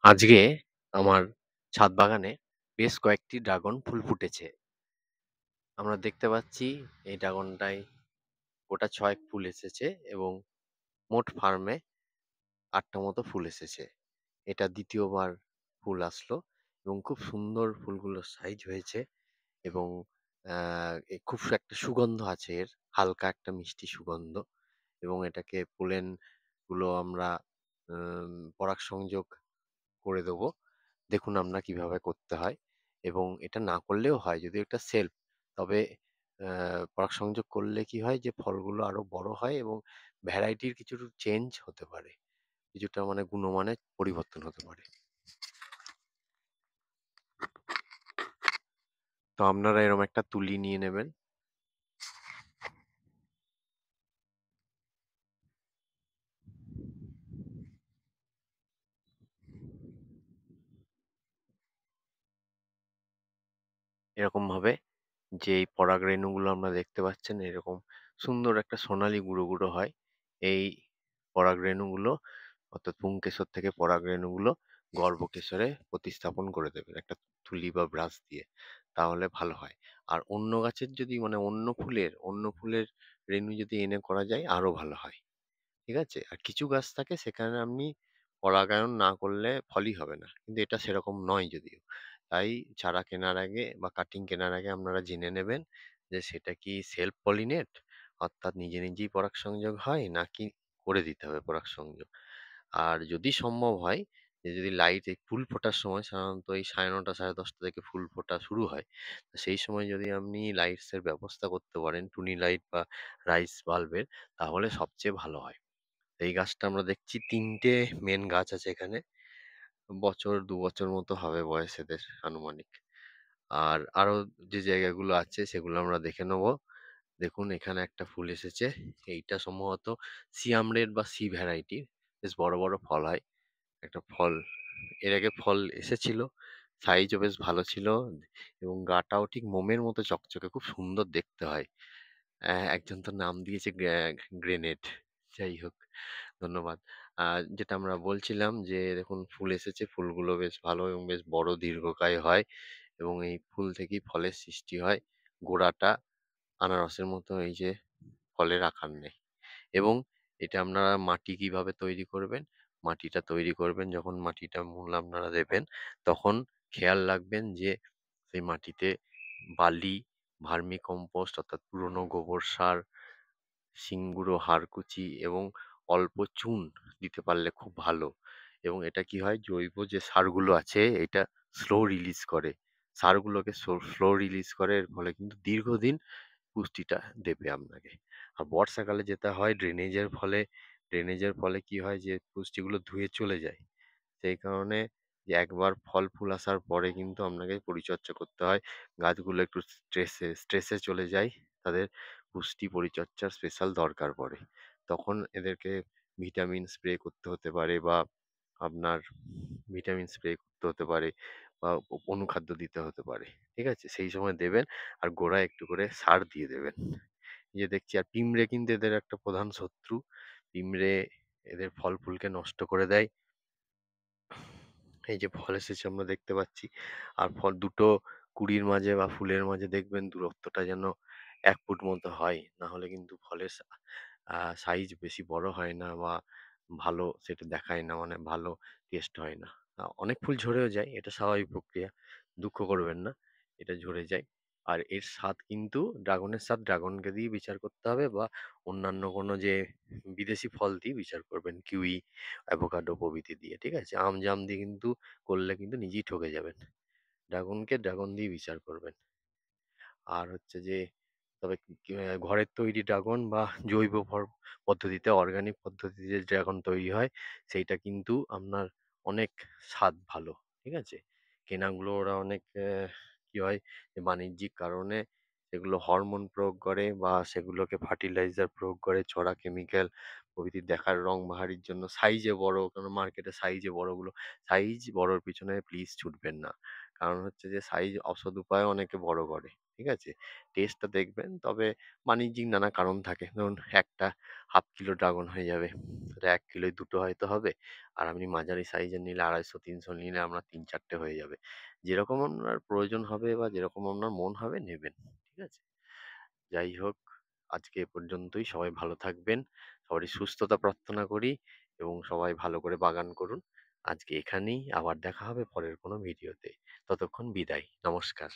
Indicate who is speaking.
Speaker 1: আজকে আমার ছাদ বাগানে বেশ কয়েকটি ড্রাগন ফুল ফুটেছে। আমরা দেখতে পাচ্ছি এই ড্রাগনটায় গোটা ৬ ফুল এসেছে এবং মোট ফার্মে ৮টা মতো ফুল এসেছে। এটা দ্বিতীয়বার ফুল আসলো এবং খুব সুন্দর ফুলগুলোর সাইজ হয়েছে এবং খুব একটা সুগন্ধ আছে এর, হালকা একটা মিষ্টি সুগন্ধ এবং এটাকে পোলেন গুলো আমরা পরাগ সংযোগ করে দেবো। দেখুন আমরা কিভাবে করতে হয় এবং এটা না করলেও হয় যদিও এটা সেলফ, তবে পরাগ সংযোগ করলে কি হয় যে ফলগুলো আরো বড় হয় এবং ভ্যারাইটির কিছু চেঞ্জ হতে পারে, কিছুটা মানে গুণমানে পরিবর্তন হতে পারে। তো আপনারা এরকম একটা তুলি নিয়ে নেবেন। এরকম ভাবে যে এই পরাগ রেণুগুলো আমরা দেখতে পাচ্ছেন এরকম সুন্দর একটা সোনালী গুঁড়ো গুঁড়ো হয়। এই পরাগ রেণুগুলো অর্থাৎ পুংকেশর থেকে পরাগ রেণুগুলো গর্ভকেশরে প্রতিস্থাপন করে দেবেন একটা তুলি বা ব্রাশ দিয়ে, তাহলে ভালো হয়। আর অন্য গাছের যদি মানে অন্য ফুলের রেণু যদি এনে করা যায় আরো ভালো হয়। ঠিক আছে? আর কিছু গাছ থাকে সেখানে আপনি পরাগায়ন না করলে ফলই হবে না, কিন্তু এটা সেরকম নয় যদিও। তাই চারা কেনার আগে বা কাটিং কেনার আগে আপনারা জেনে নেবেন যে সেটা কি সেলফ পলিনেট, অর্থাৎ নিজে নিজেই পরাগ সংযোগ হয় নাকি করে দিতে হবে পরাগ সংযোগ। আর যদি সম্ভব হয় যে যদি লাইট এই ফুল ফোটার সময় সাধারণত এই 9:30 10:30 থেকে ফুল ফোটা শুরু হয়, তো সেই সময় যদি আপনি লাইটস এর ব্যবস্থা করতে পারেন টুনি লাইট বা রাইস বাল্বের, তাহলে সবচেয়ে ভালো হয়। এই গাছটা আমরা দেখছি ৩টে মেন গাছ আছে এখানে, বছর ২ বছর মতো হবে বয়স এদের আনুমানিক। আর আরো যে জায়গাগুলো আছে সেগুলো আমরা দেখে নেবো। দেখুন এখানে একটা ফুল এসেছে, এইটা সম্ভবত সিয়াম রেড বা সি ভ্যারাইটি, বেশ বড় বড় ফল হয়। একটা ফল এর আগে ফল এসেছিল, সাইজও বেশ ভালো ছিল এবং গাটাও ঠিক মোমের মতো চকচকে, খুব সুন্দর দেখতে হয়। একজন তো নাম দিয়েছে গ্রেনেড। যাই হোক, ধন্যবাদ। যেটা আমরা বলছিলাম যে দেখুন ফুল এসেছে, ফুলগুলো বেশ ভালো এবং বেশ বড় দীর্ঘকায় হয় এবং এই ফুল থেকেই ফলের সৃষ্টি হয়। গোড়াটা আনারসের মতো এই যে ফলের আকার নেয় এবং এটা আপনারা মাটি কিভাবে তৈরি করবেন? মাটিটা তৈরি করবেন যখন মাটিটা মূল আপনারা দেবেন, তখন খেয়াল রাখবেন যে সেই মাটিতে বালি, ভার্মি কম্পোস্ট অর্থাৎ পুরনো গোবর সার, সিংগুঁড়ো, হাড়কুচি এবং অল্প চুন দিতে পারলে খুব ভালো। এবং এটা কি হয়, জৈব যে সারগুলো আছে এটা স্লো রিলিজ করে। সারগুলোকে স্লো রিলিজ করে, এর ফলে কিন্তু দীর্ঘদিন পুষ্টিটা দেবে আপনাকে। আর বর্ষাকালে যেটা হয় ড্রেনেজের ফলে কি হয় যে পুষ্টিগুলো ধুয়ে চলে যায়। সেই কারণে যে একবার ফল ফুল আসার পরে কিন্তু আপনাকে পরিচর্যা করতে হয়। গাছগুলো একটু স্ট্রেসে চলে যায়, তাদের পুষ্টি পরিচর্যার স্পেশাল দরকার পড়ে। তখন এদেরকে ভিটামিন স্প্রে করতে হতে পারে বা আপনার ভিটামিন স্প্রে করতে হতে পারে বা অনুখাদ্য দিতে হতে পারে। ঠিক আছে? সেই সময় দেবেন আর গোড়ায় একটু করে সার দিয়ে দেবেন। এই যে দেখছি, আর পিঁমড়ে কিন্তু এদের একটা প্রধান শত্রু। পিঁমড়ে এদের ফল ফুলকে নষ্ট করে দেয়। এই যে ফল এসেছে আমরা দেখতে পাচ্ছি, আর ফল দুটো কুঁড়ির মাঝে বা ফুলের মাঝে দেখবেন দূরত্বটা যেন ১ ফুট মতো হয়, না হলে কিন্তু ফলের সাইজ বেশি বড় হয় না বা ভালো সেটা দেখায় না, মানে ভালো টেস্ট হয় না। অনেক ফুল ঝরেও যায়, এটা স্বাভাবিক প্রক্রিয়া, দুঃখ করবেন না, এটা ঝরে যায়। আর এর স্বাদ কিন্তু ড্রাগনের স্বাদ ড্রাগনকে দিয়ে বিচার করতে হবে বা অন্যান্য কোনো যে বিদেশি ফল দিয়ে বিচার করবেন, কিউই, অ্যাভোকাডো প্রভৃতি দিয়ে। ঠিক আছে? আম জাম দিয়ে কিন্তু করলে কিন্তু নিজেই ঠকে যাবেন। ড্রাগনকে ড্রাগন দিয়ে বিচার করবেন। আর হচ্ছে যে তবে ঘরের তৈরি ড্রাগন বা জৈব পদ্ধতিতে, অর্গানিক পদ্ধতিতে যে ড্রাগন তৈরি হয় সেইটা কিন্তু আপনার অনেক স্বাদ ভালো। ঠিক আছে? কেনাগুলো ওরা অনেক কি হয় যে বাণিজ্যিক কারণে সেগুলো হরমোন প্রয়োগ করে বা সেগুলোকে ফার্টিলাইজার প্রয়োগ করে, ছড়া কেমিক্যাল প্রভৃতি দেখার রং বাহারির জন্য, সাইজে বড়, কারণ মার্কেটে সাইজে বড়গুলো, সাইজ বড়র পিছনে প্লিজ ছুটবেন না। কারণ হচ্ছে যে সাইজ অসৎ উপায়ে অনেকে বড় করে। ঠিক আছে? টেস্টটা দেখবেন, তবে বাণিজ্যিক নানা কারণ থাকে। ধরুন একটা 1/2 কিলো ড্রাগন হয়ে যাবে। সেটা 1 কিলোয় ২ টো হয়তো হবে। আর আপনি মাঝারি সাইজের নিলে ২৫০-৩০০ নিলে আপনার ৩-৪ টে হয়ে যাবে। যেরকম আপনার প্রয়োজন হবে বা যেরকম আপনার মন হবে নেবেন। ঠিক আছে? যাই হোক, আজকে এ পর্যন্তই। সবাই ভালো থাকবেন। সবারই সুস্থতা প্রার্থনা করি এবং সবাই ভালো করে বাগান করুন। আজকে এখানেই, আবার দেখা হবে পরের কোনো ভিডিওতে। ততক্ষণ বিদায়। নমস্কার।